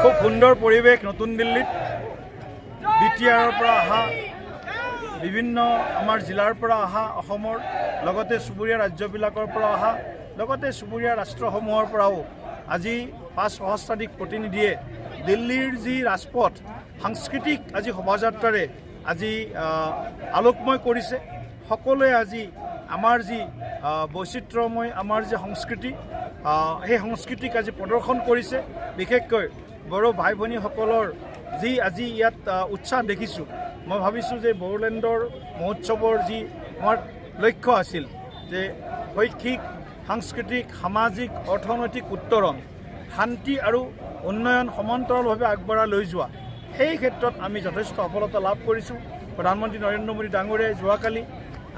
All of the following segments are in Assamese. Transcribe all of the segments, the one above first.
খুব সুন্দৰ পৰিৱেশ নতুন দিল্লীত বিটিআৰৰ পৰা অহা বিভিন্ন আমাৰ জিলাৰ পৰা অহা অসমৰ লগতে চুবুৰীয়া ৰাজ্যবিলাকৰ পৰা অহা লগতে চুবুৰীয়া ৰাষ্ট্ৰসমূহৰ পৰাও আজি ৫ সহস্ৰাধিক প্ৰতিনিধিয়ে দিল্লীৰ যি ৰাজপথ সাংস্কৃতিক আজি শোভাযাত্ৰাৰে আজি আলোকময় কৰিছে। সকলোৱে আজি আমাৰ যি বৈচিত্ৰ্যময় আমাৰ যি সংস্কৃতি সেই সংস্কৃতিক আজি প্ৰদৰ্শন কৰিছে। বিশেষকৈ বড়ো ভাই ভনীসকলৰ যি আজি ইয়াত উৎসাহ দেখিছোঁ, মই ভাবিছোঁ যে বড়োলেণ্ডৰ মহোৎসৱৰ যি আমাৰ লক্ষ্য আছিল যে শৈক্ষিক সাংস্কৃতিক সামাজিক অৰ্থনৈতিক উত্তৰণ শান্তি আৰু উন্নয়ন সমান্তৰালভাৱে আগবঢ়াই লৈ যোৱা, সেই ক্ষেত্ৰত আমি যথেষ্ট সফলতা লাভ কৰিছোঁ। প্ৰধানমন্ত্ৰী নৰেন্দ্ৰ মোদী ডাঙৰীয়াই যোৱাকালি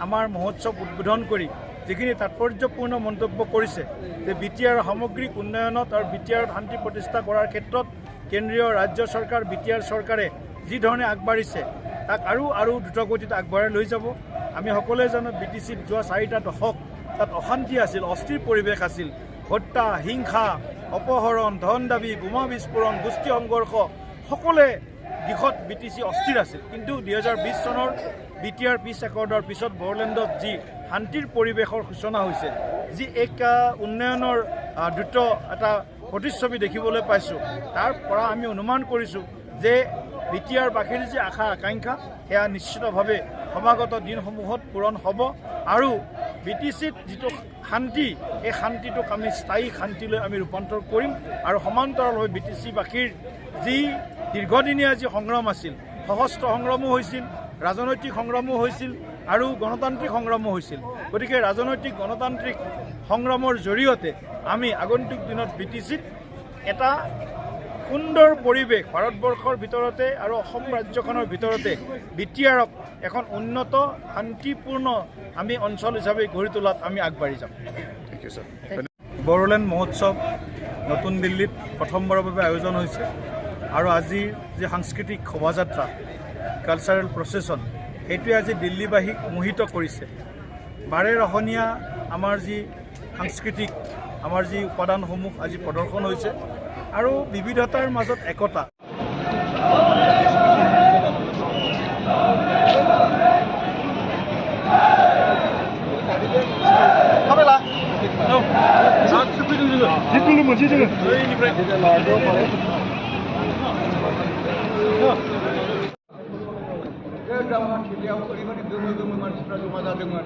আমাৰ মহোৎসৱ উদ্বোধন কৰি যিখিনি তাৎপৰ্যপূৰ্ণ মন্তব্য কৰিছে যে বিটিআৰ সামগ্ৰিক উন্নয়নত আৰু বিটিআৰত শান্তি প্ৰতিষ্ঠা কৰাৰ ক্ষেত্ৰত কেন্দ্ৰীয় ৰাজ্য চৰকাৰ বিটিআৰ চৰকাৰে যি ধৰণে আগবাঢ়িছে তাক আৰু দ্ৰুতগতিত আগবঢ়াই লৈ যাব। আমি সকলোৱে জানো BTCত যোৱা 4টা দশক তাত অশান্তি আছিল, অস্থিৰ পৰিৱেশ আছিল, হত্যা হিংসা অপহৰণ ধন দাবী বোমা বিস্ফোৰণ গোষ্ঠী সংঘৰ্ষ সকলোৱে দিশত BTC অস্থিৰ আছিল। কিন্তু 2020 চনৰ বিটিআৰ পিছ একৰ্ডৰ পিছত বড়োলেণ্ডত যি শান্তিৰ পৰিৱেশৰ সূচনা হৈছে, যি এক উন্নয়নৰ দ্ৰুত এটা প্ৰতিচ্ছবি দেখিবলৈ পাইছোঁ, তাৰ পৰা আমি অনুমান কৰিছোঁ যে বিটিআৰবাসীৰ যি আশা আকাংক্ষা সেয়া নিশ্চিতভাৱে সমাগত দিনসমূহত পূৰণ হ'ব আৰু BTCত যিটো শান্তি এই শান্তিটোক আমি স্থায়ী শান্তিলৈ আমি ৰূপান্তৰ কৰিম আৰু সমান্তৰালভাৱে BTCবাসীৰ যি দীৰ্ঘদিনীয়া যি সংগ্ৰাম আছিল, সশস্ত্ৰ সংগ্ৰামো হৈছিল, ৰাজনৈতিক সংগ্ৰামো হৈছিল আৰু গণতান্ত্ৰিক সংগ্ৰামো হৈছিল। গতিকে ৰাজনৈতিক গণতান্ত্ৰিক সংগ্ৰামৰ জৰিয়তে আমি আগন্তুক দিনত BTCত এটা সুন্দৰ পৰিৱেশ ভাৰতবৰ্ষৰ ভিতৰতে আৰু অসম ৰাজ্যখনৰ ভিতৰতে বিটিআৰক এখন উন্নত শান্তিপূৰ্ণ আমি অঞ্চল হিচাপে গঢ়ি তোলাত আমি আগবাঢ়ি যাম। Thank U sir. বড়োলেণ্ড মহোৎসৱ নতুন দিল্লীত প্ৰথমবাৰৰ বাবে আয়োজন হৈছে আৰু আজিৰ যি সাংস্কৃতিক শোভাযাত্ৰা কালচাৰেল প্ৰচেছন সেইটোৱে আজি দিল্লীবাসীক মোহিত কৰিছে। বাৰেৰহণীয়া আমাৰ যি সাংস্কৃতিক আমাৰ যি উপাদানসমূহ আজি প্ৰদৰ্শন হৈছে আৰু বিবিধতাৰ মাজত একতা। मानसिफ्रा जमा जादोंमोन।